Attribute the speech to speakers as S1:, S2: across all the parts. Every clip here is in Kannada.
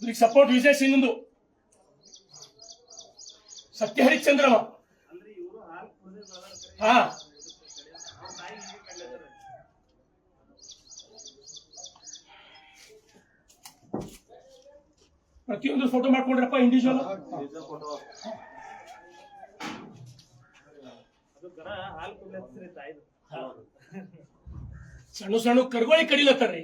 S1: ಇದಕ್ಕೆ ಸಪೋರ್ಟ್ ವಿಜಯ್ ಸಿಂಗ್ದು ಸತ್ಯ ಹರಿಶ್ಚಂದ್ರಮ. ಹಾ ಪ್ರತಿಯೊಂದು ಫೋಟೋ ಮಾಡ್ಕೊಂಡ್ರಪ್ಪ ಇಂಡಿವಿಜುವಲ್. ಸಣ್ಣ ಸಣ್ಣ ಕರ್ಗೋಳಿ ಕಡಿಲತ್ತಾರ್ರಿ.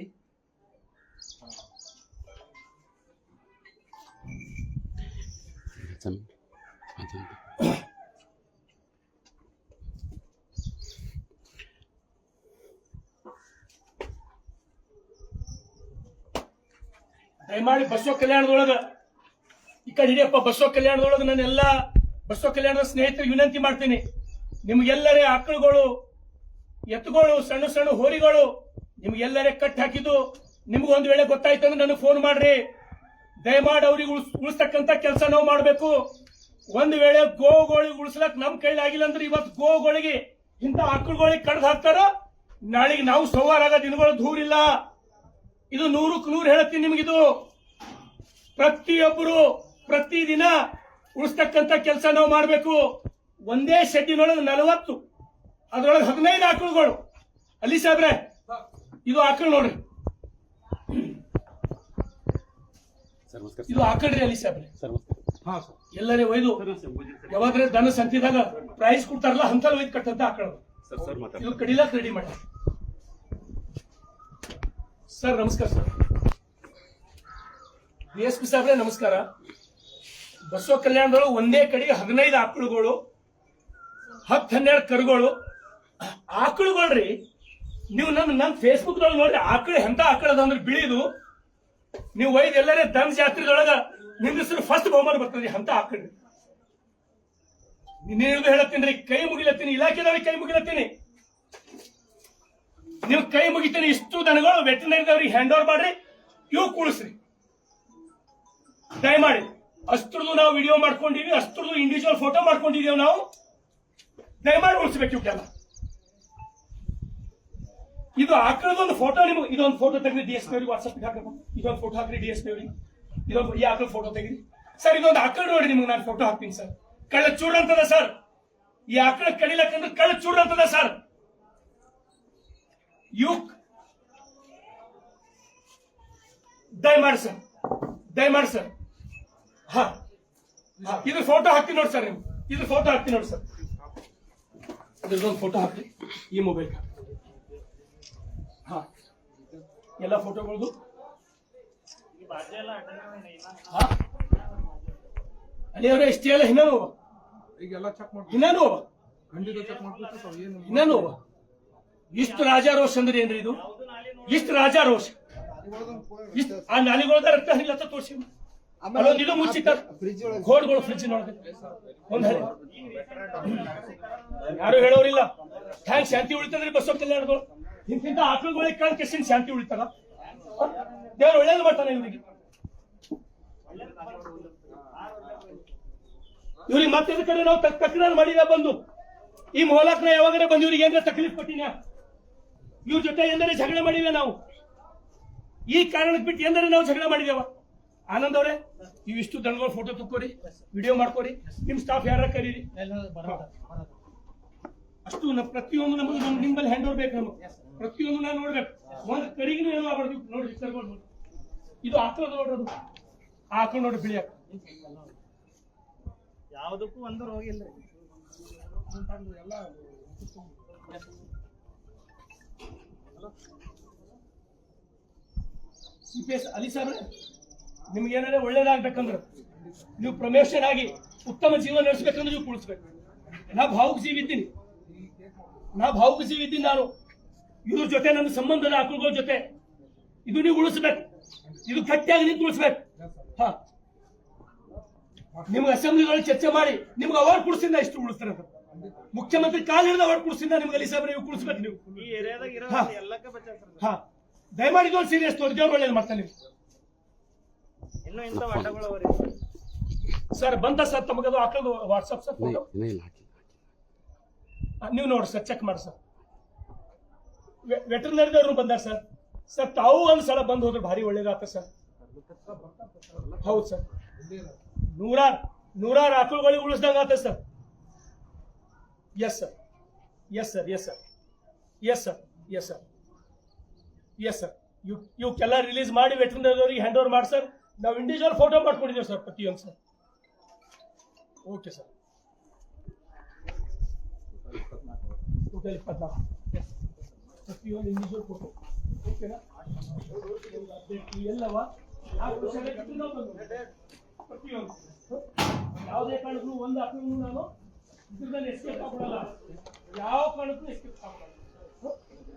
S1: ದಯಮಾಡಿ ಬಸವ ಕಲ್ಯಾಣದೊಳಗ ಈ ಕಡೆ ಹಿಡಿಯಪ್ಪ. ಬಸವ ಕಲ್ಯಾಣದೊಳಗ ನಾನೆಲ್ಲ ಬಸವ ಕಲ್ಯಾಣದ ಸ್ನೇಹಿತರಿಗೆ ವಿನಂತಿ ಮಾಡ್ತೀನಿ, ನಿಮ್ಗೆಲ್ಲರೇ ಆಕಳುಗಳು, ಎತ್ತುಗಳು, ಸಣ್ಣ ಸಣ್ಣ ಹೋರಿಗಳು ನಿಮ್ಗೆಲ್ಲರೇ ಕಟ್ ಹಾಕಿದ್ದು ನಿಮ್ಗೊಂದು ವೇಳೆ ಗೊತ್ತಾಯ್ತು ಅಂದ್ರೆ ನನಗೆ ಫೋನ್ ಮಾಡ್ರಿ. ದಯಮಾಡಿ ಅವ್ರಿಗೆ ಉಳಿಸ್ತಕ್ಕಂತ ಕೆಲಸ ನಾವು ಮಾಡ್ಬೇಕು. ಒಂದ್ ವೇಳೆ ಗೋಗಳಿಗೆ ಉಳಿಸ್ಲಕ್ ನಮ್ ಕೈಲಿ ಆಗಿಲ್ಲ ಅಂದ್ರೆ ಇವತ್ತು ಗೋಗಳಿಗೆ ಇಂಥ ಆಕಳುಗಳಿಗೆ ಕಡ್ದು ಹಾಕ್ತಾರ, ನಾಳೆಗೆ ನಾವು ಸವಾರ ಆಗ ದಿನಗಳು ದೂರಿಲ್ಲ. ಇದು 100ಕ್ಕೆ 100 ಹೇಳ್ತೀನಿ ನಿಮಗಿದು. ಪ್ರತಿಯೊಬ್ಬರು ಪ್ರತಿದಿನ ಉಳಿಸ್ತಕ್ಕಂತ ಕೆಲಸ ನಾವು ಮಾಡಬೇಕು. ಒಂದೇ ಶೆಡ್ಡಿನೊಳಗೆ 40, ಅದ್ರೊಳಗೆ 15 ಆಕಳುಗಳು. ಅಲ್ಲಿ ಸಾಬ್ರೆ ಇದು ಆಕಳು ನೋಡ್ರಿ, ಇದು ಆಕಳ್ರಿ ಅಲ್ಲಿ ಸಾಬ್ರೆ. ಎಲ್ಲರೇ ಒಯ್ದು ಯಾವಾದ್ರೆ ದನ ಸಂತಿದಾಗ ಪ್ರೈಸ್ ಕೊಡ್ತಾರಲ್ಲ ಅಂತಲ್ಲಿ ಒಯ್ದು ಕಟ್ಟಂತ ಆಕಳು ಇದು ಕಡಿಲಾಕ್ ರೆಡಿ ಮಾಡಿ. ಸರ್ ನಮಸ್ಕಾರ. ಸರ್ DSP ಸಾಬ್ರೆ ನಮಸ್ಕಾರ. ಬಸವ ಕಲ್ಯಾಣದೊಳಗೆ ಒಂದೇ ಕಡೆಗೆ 15 ಆಕಳುಗಳು, 10-12 ಕರುಗಳು. ಆಕಳುಗಳ್ರಿ ನೀವು ನನ್ನ ಫೇಸ್ಬುಕ್ ದೊಳಗೆ ನೋಡ್ರಿ, ಆಕಳು ಎಂತ ಆಕಳದ ಅಂದ್ರೆ ಬಿಳಿದು. ನೀವು ಒಯ್ದು ಎಲ್ಲರೇ ದನ್ ಜಾತ್ರೆದೊಳಗ ನಿಮ್ ಹೆಸರು ಫಸ್ಟ್ ಬಹುಮಾನ ಬರ್ತದೆ ಅಂತ ಆಕಳ್ರಿ. ಇನ್ನೇನು ಹೇಳತ್ತೀನಿ, ಕೈ ಮುಗಿಲತ್ತೀನಿ, ಇಲಾಖೆದವ್ರಿಗೆ ಕೈ ಮುಗಿಲತ್ತೀನಿ, ನೀವು ಕೈ ಮುಗಿತೀನಿ. ಇಷ್ಟು ದನಗಳು ವೆಟರ್ನರಿದವ್ರಿಗೆ ಹ್ಯಾಂಡ್ ಓವರ್ ಮಾಡ್ರಿ, ಇವು ಕೂಡಿಸ್ರಿ ದಯಮಾಡಿ. ಅಷ್ಟ್ರದ್ದು ನಾವು ವಿಡಿಯೋ ಮಾಡ್ಕೊಂಡಿವಿ, ಅಷ್ಟ್ರದ್ದು ಇಂಡಿವಿಜುವಲ್ ಫೋಟೋ ಮಾಡ್ಕೊಂಡಿದೀವಿ ನಾವು. ದಯಮಾಡಿ ಉಳಿಸ್ಬೇಕು ಇವಕ್ಕೆಲ್ಲ. ಇದು ಆಕಳದೊಂದು ಫೋಟೋ ನಿಮ್ಗೆ, ಇದೊಂದು ಫೋಟೋ ತೆಗೆದು DSP ಅವ್ರಿಗೆ ವಾಟ್ಸಪ್ಗೆ ಹಾಕಬೇಕು. ಇದೊಂದು ಫೋಟೋ ಹಾಕ್ರಿ DSP ಅವ್ರಿಗೆ. ಇದೊಂದು ಈ ಆಕಳ ಫೋಟೋ ತೆಗಿರಿ ಸರ್. ಇದೊಂದು ಆಕಳ ನೋಡಿ ನಿಮ್ಗೆ ನಾನು ಫೋಟೋ ಹಾಕ್ತೀನಿ ಸರ್. ಕಳ್ಳ ಚೂಡ್ ಅಂತದ ಸರ್. ಈ ಆಕಳ ಕಡಿಲಕ್ಕಂದ್ರೆ ಕಳ್ಳ ಚೂಡ್ ಅಂತದ ಸರ್. ದಯಮಾಡಿ ಸರ್, ದಯಮಾಡಿ ಸರ್. ಹಾ ಇದ್ರ ಫೋಟೋ ಹಾಕ್ತೀನಿ ನೋಡಿ ಸರ್. ನೀವು ಇದ್ರ ಫೋಟೋ ಹಾಕ್ತೀನಿ ನೋಡಿ ಸರ್. ಇದ್ರದೊಂದು ಫೋಟೋ ಹಾಕ್ರಿ ಈ ಮೊಬೈಲ್. ಹಾ ಎಲ್ಲ ಫೋಟೋಗಳದು ಅಲ್ಲಿಯವರೇ ಇಷ್ಟೇ ಎಲ್ಲ ಇನ್ನೂ ಇಷ್ಟು ರಾಜಾರೋಷ್ ಅಂದ್ರೆ ಏನ್ರಿ ಇದು? ಇಷ್ಟು ರಾಜಾರೋಷ್, ಇಷ್ಟು ಆ ನಾಲಿಗಳದ ರಕ್ತ ಹರಿಲತ್ತ ತೋರಿಸಿ. ಅಲ್ಲೊಂದು ಇದು ಮುಚ್ಚಿಟ್ಟ ಗೋಡ್ಗಳು ಫ್ರಿಜ್ ನೋಡಿದೆ ಒಂದ್ ಹರಿ. ಯಾರು ಹೇಳೋರಿಲ್ಲ. ಹ್ಯಾಂಗ್ ಶಾಂತಿ ಉಳಿತದ್ರಿ ಬಸವ ಕಲ್ಯಾಣಗಳು? ಇಂತಿಂತ ಆಕಳುಗಳಿಗೆ ಕಳ್ ಕೆಸಿನ ಶಾಂತಿ ಉಳಿತಾರ? ದೇವ್ರು ಒಳ್ಳೇದು ಮಾಡ್ತಾನೆ ಇವರಿಗೆ. ಇವ್ರಿಗೆ ಮತ್ತೆ ಕಡೆ ನಾವು ತಕರಾರು ಮಾಡಿದ ಬಂದು ಈ ಮೊಹಲಾಕ್ನ ಯಾವಾಗಲೇ ಬಂದು ಇವ್ರಿಗೆ ಏನಾರ ತಕ್ಲೀಫ್ ಕೊಟ್ಟಿನ? ಇವ್ರ ಜೊತೆ ಎಂದರೆ ಜಗಳ ಮಾಡಿವೆ ನಾವು. ಈ ಕಾರಣಕ್ಕೆ ಬಿಟ್ಟು ಎಂದರೆ ನಾವು ಜಗಳ ಮಾಡಿದೇವ? ಆನಂದ್ ಅವರೇ ಇವಿಷ್ಟು ದನಗಳ ಫೋಟೋ ತುಕ್ಕೋರಿ, ವಿಡಿಯೋ ಮಾಡ್ಕೋರಿ, ನಿಮ್ ಸ್ಟಾಫ್ ಯಾರ ಕರೀರಿ. ಅಷ್ಟು ಪ್ರತಿಯೊಂದು ನಮಗೆ ನಿಮ್ಮಲ್ಲಿ ಹ್ಯಾಂಡ್ ಓವರ್ ಬೇಕು. ನಮಗೆ ಪ್ರತಿಯೊಂದು ನಾನು ನೋಡ್ಬೇಕು. ಒಂದು ಕರಿಗೂ ಏನೋ ಆಗ್ಬಾರ್ದು ನೋಡ್ರಿ. ಕರ್ಕೊಂಡು ಇದು ಆಕಳದ ನೋಡ್ರದು, ಆಕಳು ನೋಡ್ರಿ ಬಿಳಿ ಆಕಳು.
S2: ಯಾವುದಕ್ಕೂ ಒಂದು ರೋಗ ಇಲ್ಲ.
S1: CPS ಅಲಿ ಸಾಬ್ರೆ, ನಿಮ್ಗೆ ಏನಾದ್ರೆ ಒಳ್ಳೇದಾಗ್ಬೇಕಂದ್ರೆ ನೀವು ಪ್ರಮೋಷನ್ ಆಗಿ ಉತ್ತಮ ಜೀವನ ನಡೆಸಬೇಕಂದ್ರೆ ನೀವು ಕುಳಿಸ್ಬೇಕು. ನಾ ಭಾವುಕ ಜೀವಿ ಇದ್ದೀನಿ, ನಾನು ಇವ್ರ ಜೊತೆ ನನ್ನ ಸಂಬಂಧದ ಆಕಳುಗಳ ಜೊತೆ ಇದು ನೀವು ಉಳಿಸ್ಬೇಕು. ಇದು ಗಟ್ಟಿಯಾಗಿ ನಿಂತು ಉಳಿಸ್ಬೇಕು. ಹಾ ನಿಮ್ಗೆ ಅಸೆಂಬ್ಲಿಗಳಲ್ಲಿ ಚರ್ಚೆ ಮಾಡಿ ನಿಮ್ಗೆ ಅವಾರ್ಡ್ ಕೊಡ್ಸಿಂದ ಇಷ್ಟು ಉಳಿಸ್ತಾರೆ. ಮುಖ್ಯಮಂತ್ರಿ ಕಾಲ್ ಹಿಡಿದ ಅವಾರ್ಡ್ ಕೊಡ್ಸಿಂದ ನಿಮ್ಗೆ ಅಲಿ ಸಾಬ್ರೆ ನೀವು ಕುಳಿಸ್ಬೇಕು. ನೀವು ಹಾ ದಯಮಾಡಿ ಇದೊಂದು ಸೀರಿಯಸ್ ತೋರಿ, ದೇವ್ರು ಒಳ್ಳೇದು ಮಾಡ್ತಾನೆ. ಸರ್ ಬಂದ ಸರ್ ತಮಗದು ಆಕಳದು ವಾಟ್ಸಪ್ ಸರ್ ಫೋಟೋ ನೀವು ನೋಡ್ರಿ ಸರ್, ಚೆಕ್ ಮಾಡಿ ಸರ್. ವೆಟರ್ನರಿದವ್ರು ಬಂದಾರ ಸರ್. ತಾವು ಒಂದು ಸಲ ಬಂದು ಹೋದ್ರೆ ಭಾರಿ ಒಳ್ಳೇದಾಗ್ತದೆ ಸರ್. ಹೌದು ಸರ್, ನೂರಾರು ಆಕಳುಗಳಿಗೆ ಉಳಿಸ್ದಂಗ ಆತ sir. Yes sir, yes sir, yes sir, yes sir, yes sir, yes sir. ಇವಕ್ಕೆಲ್ಲ ರಿಲೀಸ್ ಮಾಡಿ ವೆಟರ್ನರಿ ಹ್ಯಾಂಡ್ ಓವರ್ ಮಾಡಿ ಸರ್. ನಾವು ಇಂಡಿವಿಜುವಲ್ ಫೋಟೋ ಮಾಡ್ಕೊಂಡಿದ್ದೇವೆ ಸರ್ ಪ್ರತಿಯೊಂದು ಸರ್. Okay sir. ಟೋಟಲ್ 24 ಪ್ರತಿಯೊಂದು ಇಂಡಿವಿಜುವಲ್ ಫೋಟೋ. ಓಕೆನಾ? ಎಲ್ಲವ ಪ್ರತಿಯೊಂದು ಯಾವುದೇ ಕಾರಣಕ್ಕೂ ಒಂದು ಆಕಳು ನಾನು ಇದ್ರಲ್ಲಿ ಎಸ್ಕೇಪ್ ಆಗ್ಬಿಡಲ್ಲ. ಯಾವ ಕಾರಣಕ್ಕೂ ಎಸ್ಕೇಪ್ ಆಗ್ಬಿಡಲ್ಲ.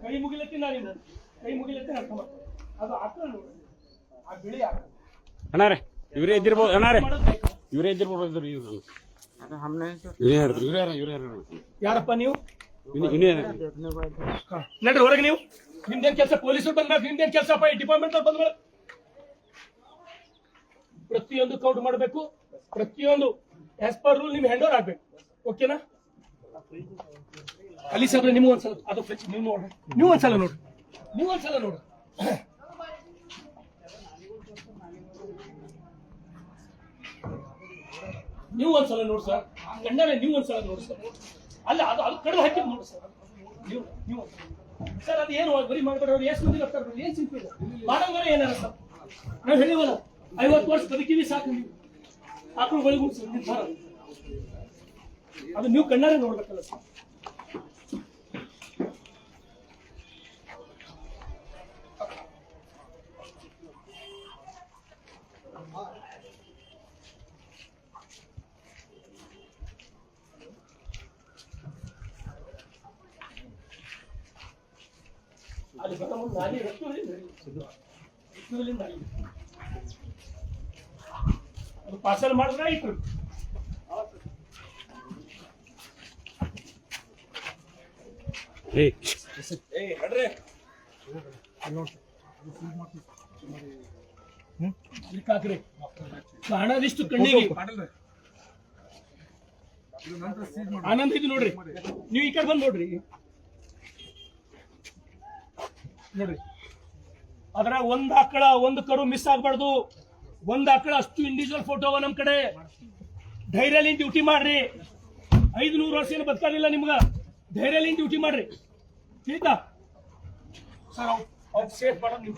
S1: ಕೈ ಮುಗಿಲತ್ತಿ ನಾನು ಕೈ ಮುಗಿಲತ್ತಿ ಅರ್ಥ ಮಾಡ್ತೀನಿ. ಅದು ಆಕಳು ನೋಡಿ, ಆ ಬಿಳಿ ಆಕಳು
S2: ಅಣ್ಣಾರೆ ಇವರೇ ಇದ್ದಿರ್ಬೋದು. ಅಣ್ಣಾರೆ ಇವರೇ ಇದ್ದಿರ್ಬೋದು.
S1: ಯಾರಪ್ಪ ನೀವು? ನಡ್ರಿ ಹೊರಗೆ. ನೀವು ನಿಮ್ದೇನ್ ಕೆಲಸ? ಪೊಲೀಸರು ಬಂದಾಗ ನಿಮ್ದೇನ್ ಕೆಲಸಪ್ಪ? ಈ ಡಿಪಾರ್ಟ್ಮೆಂಟ್ ಬಂದ್ಮೇಲೆ ಪ್ರತಿಯೊಂದು ಕೌಂಟ್ ಮಾಡಬೇಕು. ಪ್ರತಿಯೊಂದು ಆಸ್ ಪರ್ ರೂಲ್ ನಿಮ್ಗೆ ಹ್ಯಾಂಡ್ ಓವರ್ ಆಗ್ಬೇಕು. ಓಕೆನಾ? ಅಲ್ಲಿ ಸಾಬ್ರೆ ನಿಮ್ಗೆ ಒಂದ್ಸಲ ಅದು ಫ್ರಿಜ್ ನೀವು ನೋಡ್ರಿ. ನೀವು ಒಂದ್ಸಲ ನೋಡ್ರಿ. ನೀವು ಒಂದ್ಸಲ ನೋಡ್ರಿ. ನೀವು ಒಂದ್ಸಲ ನೋಡಿ ಸರ್. ಗಂಡನೇ ನೀವು ಒಂದ್ಸಲ ನೋಡಿ ಸರ್. ಅಲ್ಲ ಅದು ಕಡಿಮೆ ಹಾಕಿ ನೋಡಿ ಸರ್. ನೀವು ಸರ್ ಅದು ಏನು ಬರೀ ಮಾಡ್ಬೇಡ್ರಿ. ಎಷ್ಟು ಮಂದಿ ಬರ್ತಾರೆ? ಏನ್ ಸಿಂಪಲ್ ಮಾಡೋಂಗಾರ ಏನಾರ ಸರ್. ನಾವು ಹೇಳಿವಲ್ಲ 50 ವರ್ಷ ಬದುಕಿವಿ ಸಾಕು. ನೀವು ಆಕಳುಗಳಿಗೂ ನಿರ್ಧಾರ ಅದು ನೀವು ಕಣ್ಣಾರೆ ನೋಡ್ಬೇಕಲ್ಲ ಸರ್. ಅಲ್ಲಿ ಬರೋ ಮುಂದೆ ನಾಲಿ ಅದು ಪಾರ್ಸಲ್ ಮಾಡಿದ್ರೆ ಆಯ್ತು. ಹಾಕ್ರಿ ಕಾಣೋದಿಷ್ಟು ಕಣ್ಣಿಗೆ ಆನಂದ ಇದು ನೋಡ್ರಿ. ನೀವು ಈ ಕಡೆ ಬಂದು ನೋಡ್ರಿ. ನೋಡ್ರಿ ಅದ್ರ ಒಂದ್ ಆಕಳ ಒಂದು ಕರು ಮಿಸ್ ಆಗ್ಬಾರ್ದು. ಒಂದ್ ಆಕಳ ಅಷ್ಟು ಇಂಡಿವಿಜುವಲ್ ಫೋಟೋ ನಮ್ ಕಡೆ. ಧೈರ್ಯಲಿ ಡ್ಯೂಟಿ ಮಾಡ್ರಿ. 500 ವರ್ಷ ಏನು ಬದುಕಾಗಿಲ್ಲ ನಿಮ್ಗ. ಧೈರ್ಯಲಿ ಡ್ಯೂಟಿ ಮಾಡ್ರಿ. ತಿಳಿತಾ ಸರ್? ಸೇಫ್ ಮಾಡೋದು ನಿಮ್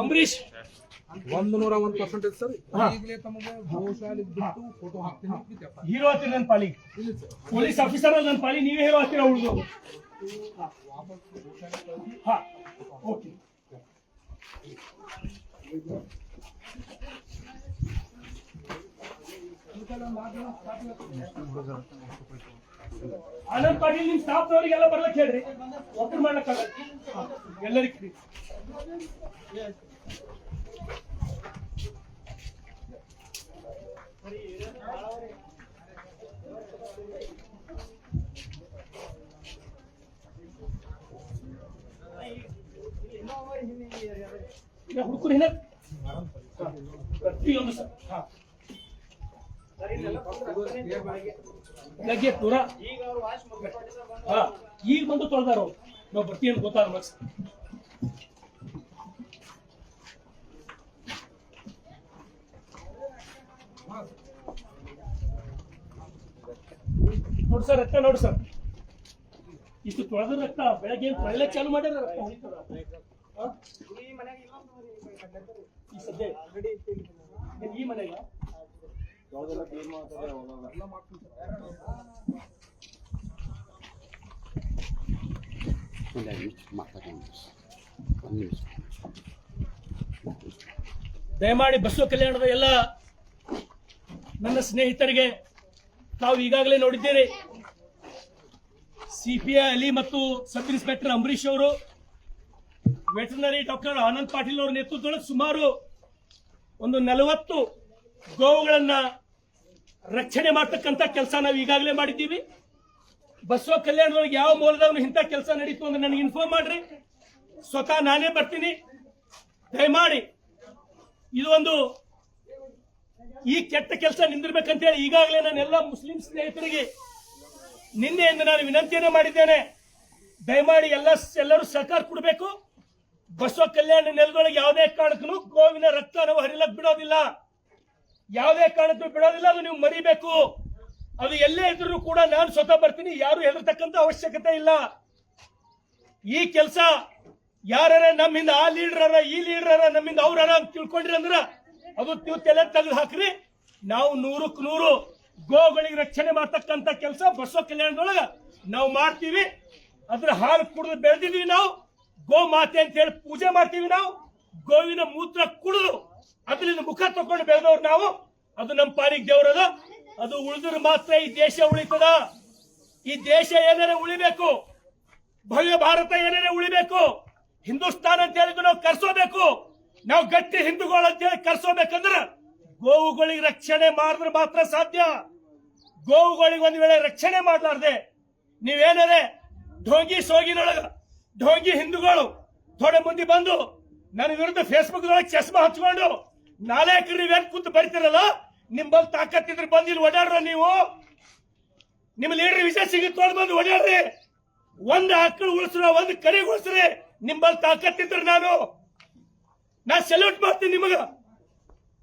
S1: ಅಂಬರೀಶ್
S3: 101% ಸರ್. ಈಗಲೇ ತಮಗೆ ಗೋಶಾಲೆ ಬಿಟ್ಟು ಫೋಟೋ ಹಾಕ್ತೀನಿ.
S1: ಹೀರೋ ಆಗ್ತೀರಿ ನನ್ನ ಪಾಲಿ. ಪೊಲೀಸ್ ಆಫೀಸರ್ ನನ್ನ ಪಾಲಿ. ನೀವೇ ಹೀರೋ ಆಗ್ತೀರಾ ಉಳಿದು. ಹಾ ಓಕೆ. ಆನಂದ್ ಪಾಟೀಲ್ ನಿಮ್ ಸ್ಟಾಫ್ನವರಿಗೆಲ್ಲ ಬರ್ಲಕ್ಕೆ ಹೇಳ್ರಿ. ಒಬ್ಬರು ಮಾಡ್ಲಕ್ಕಾಗಲ್ಲ. ಎಲ್ಲರಿಗೂ ಹುಡುಕರು ಹಿನ್ನ ಪ್ರತಿಯೊಂದು ಸರ್. ಬೆಳಗ್ಗೆ ಪೂರ ಈಗ ಬಂದು ತೊಳೆದಾರ. ನಾವು ಬರ್ತೀವಿ ಅಂತ ಗೊತ್ತಾರ ಮಕ್ಸ್. ನೋಡಿ ಸರ್ ರಕ್ತ ನೋಡಿ ಸರ್. ಇಷ್ಟು ತೊಳೆದ ರಕ್ತ ಬೆಳಗ್ಗೆ ತೊಳೆಯಕ್ಕೆ ಚಾಲು ಮಾಡ್ಯಾರ. ರಕ್ತ ಈ ಸದ್ಯ ಈ ಮನೆಗ ದಯಮಾಡಿ ಬಸವ ಕಲ್ಯಾಣದ ಎಲ್ಲ ನನ್ನ ಸ್ನೇಹಿತರಿಗೆ ತಾವು ಈಗಾಗಲೇ ನೋಡಿದ್ದೀರಿ. ಸಿಪಿಐ ಅಲಿ ಮತ್ತು ಸಬ್ ಇನ್ಸ್ಪೆಕ್ಟರ್ ಅಂಬರೀಶ್ ಅವರು, ವೆಟರ್ನರಿ ಡಾಕ್ಟರ್ ಆನಂದ್ ಪಾಟೀಲ್ ಅವರ ನೇತೃತ್ವದಲ್ಲಿ ಸುಮಾರು ಒಂದು 40 ಗೋವುಗಳನ್ನ ರಕ್ಷಣೆ ಮಾಡ್ತಕ್ಕಂಥ ಕೆಲಸ ನಾವು ಈಗಾಗಲೇ ಮಾಡಿದ್ದೀವಿ. ಬಸವ ಕಲ್ಯಾಣದೊಳಗೆ ಯಾವ ಮೂಲದಾಗ ಇಂಥ ಕೆಲಸ ನಡೀತು ಅಂದ್ರೆ ನನಗೆ ಇನ್ಫಾರ್ಮ್ ಮಾಡ್ರಿ. ಸ್ವತಃ ನಾನೇ ಬರ್ತೀನಿ. ದಯಮಾಡಿ ಇದು ಒಂದು ಈ ಕೆಟ್ಟ ಕೆಲಸ ನಿಂದಿರ್ಬೇಕಂತ ಹೇಳಿ ಈಗಾಗಲೇ ನಾನು ಎಲ್ಲ ಮುಸ್ಲಿಂ ಸ್ನೇಹಿತರಿಗೆ ನಿನ್ನೆಯಿಂದ ನಾನು ವಿನಂತಿಯನ್ನು ಮಾಡಿದ್ದೇನೆ. ದಯಮಾಡಿ ಎಲ್ಲರೂ ಸಹಕಾರ ಕೊಡಬೇಕು. ಬಸವ ಕಲ್ಯಾಣ ನೆಲದೊಳಗೆ ಯಾವುದೇ ಕಾರಣಕ್ಕೂ ಗೋವಿನ ರಕ್ತ ನಾವು ಹರಿಲಕ್ ಬಿಡೋದಿಲ್ಲ, ಯಾವುದೇ ಕಾರಣಕ್ಕೂ ಬಿಡೋದಿಲ್ಲ. ಅದು ನೀವು ಮರಿಬೇಕು. ಅದು ಎಲ್ಲೇ ಇದ್ರೂ ಕೂಡ ನಾನು ಸ್ವತಃ ಬರ್ತೀನಿ, ಯಾರು ಹೆದರ್ತಕ್ಕಂಥ ಅವಶ್ಯಕತೆ ಇಲ್ಲ. ಈ ಕೆಲಸ ಯಾರ ನಮ್ಮಿಂದ ಆ ಲೀಡರ್ ಈ ಲೀಡರ್ ನಮ್ಮಿಂದ ಅವ್ರ ಅಂತ ತಿಳ್ಕೊಂಡ್ರಿ ಅಂದ್ರ ಅದು ನೀವು ತಲೆ ತೆಗೆದು ಹಾಕ್ರಿ. ನಾವು 100ಕ್ಕೆ 100 ಗೋಗಳಿಗೆ ರಕ್ಷಣೆ ಮಾಡ್ತಕ್ಕಂಥ ಕೆಲಸ ಬಸವ ಕಲ್ಯಾಣದೊಳಗ ನಾವು ಮಾಡ್ತೀವಿ. ಅದ್ರ ಹಾಲು ಕುಡಿದು ಬೆಳೆದಿದೀವಿ ನಾವು. ಗೋ ಮಾತೆ ಅಂತ ಹೇಳಿ ಪೂಜೆ ಮಾಡ್ತೀವಿ ನಾವು. ಗೋವಿನ ಮೂತ್ರ ಕುಡಿದು ಅದರಿಂದ ಮುಖ ತಕೊಂಡು ಬೆಳೆದವ್ರು ನಾವು. ಅದು ನಮ್ಮ ಪಾಲಿಗೆ ದೇವರದ. ಅದು ಉಳಿದ್ರೆ ಮಾತ್ರ ಈ ದೇಶ ಉಳಿತದ. ಈ ದೇಶ ಏನಾರ ಉಳಿಬೇಕು, ಭವ್ಯ ಭಾರತ ಏನಾರ ಉಳಿಬೇಕು, ಹಿಂದೂಸ್ತಾನ್ ಅಂತ ಹೇಳಿದ್ರು ನಾವು ಕರ್ಸೋಬೇಕು. ನಾವು ಗಟ್ಟಿ ಹಿಂದೂಗಳು ಅಂತ ಹೇಳಿ ಕರ್ಸೋಬೇಕಂದ್ರ ಗೋವುಗಳಿಗೆ ರಕ್ಷಣೆ ಮಾಡಿದ್ರೆ ಮಾತ್ರ ಸಾಧ್ಯ. ಗೋವುಗಳಿಗೆ ಒಂದ್ ವೇಳೆ ರಕ್ಷಣೆ ಮಾಡ್ಲಾರ್ದೆ ನೀವೇನಾರೆ ಢೋಂಗಿ ಸೋಗಿನೊಳಗ ಢೋಂಗಿ ಹಿಂದೂಗಳು ಥೋಡೆ ಮುಂದೆ ಬಂದು ನನ್ನ ವಿರುದ್ಧ ಫೇಸ್ಬುಕ್ ದೊಳಗೆ ಚಸ್ಮಾ ಹಚ್ಕೊಂಡು ನಾಲ್ಕು ನೀವೇನ್ ಕೂತು ಬರ್ತಿರಲ್ಲ, ನಿಮ್ಮಲ್ಲಿ ತಾಕತ್ತಿದ್ರೆ ಬಂದು ಇಲ್ಲಿ ಓಡಾಡ್ರ. ನೀವು ನಿಮ್ಮ ಲೀಡರ್ ವಿಷಯ ಸಿಗುತ್ತೋಡ್ ಬಂದು ಓಡಾಡ್ರಿ. ಒಂದು ಆಕಳು ಉಳಿಸ್ರ, ಒಂದು ಕರಿ ಉಳಿಸ್ರಿ. ನಿಮ್ಮಲ್ಲಿ ತಾಕತ್ತಿದ್ರೆ ನಾ ಸೆಲ್ಯೂಟ್ ಮಾಡ್ತೀನಿ ನಿಮಗ.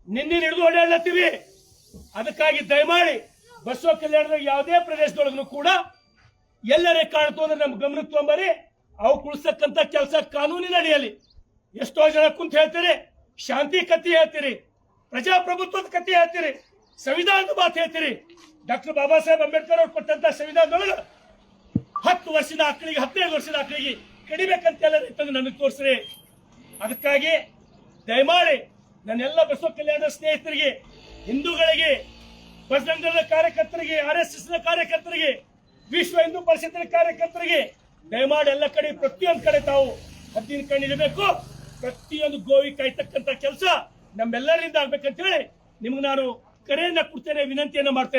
S1: ನಿನ್ನೆ ಹಿಡಿದು ಓಡಾಡ್ಲತ್ತೀವಿ. ಅದಕ್ಕಾಗಿ ದಯಮಾಡಿ ಬಸವ ಕಲ್ಯಾಣದ ಯಾವುದೇ ಪ್ರದೇಶದೊಳಗೂ ಕೂಡ ಎಲ್ಲರೇ ಕಾಣ್ತು ಅಂದ್ರೆ ನಮ್ ಗಮನಕ್ಕೆ ತೊಂಬರಿ. ಅವು ಕುಳಿಸ್ತಕ್ಕಂಥ ಕೆಲಸ ಕಾನೂನಿನ ಅಡಿಯಲ್ಲಿ. ಎಷ್ಟೋ ಜನ ಕುಂತ ಹೇಳ್ತೀರಿ, ಶಾಂತಿ ಕತ್ತಿ ಹೇಳ್ತೀರಿ, ಪ್ರಜಾಪ್ರಭುತ್ವದ ಕತ್ತಿ ಹೇಳ್ತೀರಿ, ಸಂವಿಧಾನದ ಮಾತು ಹೇಳ್ತೀರಿ. ಡಾಕ್ಟರ್ ಬಾಬಾ ಸಾಹೇಬ್ ಅಂಬೇಡ್ಕರ್ ಅವ್ರು ಕೊಟ್ಟಂತ ಸಂವಿಧಾನದೊಳಗೆ 10 ವರ್ಷದ ಆಕಳಿಗೆ 15 ವರ್ಷದ ಆಕಳಿಗೆ ಕಡಿಬೇಕಂತ ಎಲ್ಲ ತಂದು ನನಗೆ ತೋರಿಸ್ರಿ. ಅದಕ್ಕಾಗಿ ದಯಮಾಡಿ ನನ್ನೆಲ್ಲ ಬಸವ ಕಲ್ಯಾಣ ಸ್ನೇಹಿತರಿಗೆ, ಹಿಂದೂಗಳಿಗೆ, ಬಜರಂಗದ ಕಾರ್ಯಕರ್ತರಿಗೆ, RSS ನ ಕಾರ್ಯಕರ್ತರಿಗೆ, ವಿಶ್ವ ಹಿಂದೂ ಪರಿಷತ್ತಿನ ಕಾರ್ಯಕರ್ತರಿಗೆ ದಯಮಾಡಿ ಎಲ್ಲ ಕಡೆ ಪ್ರತಿಯೊಂದು ಕಡೆ ತಾವು ಹದ್ದಿನ ಕಣ್ಣಿಡಬೇಕು. ಪ್ರತಿಯೊಂದು ಗೋವಿ ಕಾಯ್ತಕ್ಕಂಥ ಕೆಲಸ ನಮ್ಮೆಲ್ಲರಿಂದ ಆಗ್ಬೇಕಂತ ಹೇಳಿ ನಿಮ್ಗೆ ನಾನು ಕರೆಯನ್ನ ಕೊಡ್ತೇನೆ, ವಿನಂತಿಯನ್ನ ಮಾಡ್ತೇನೆ.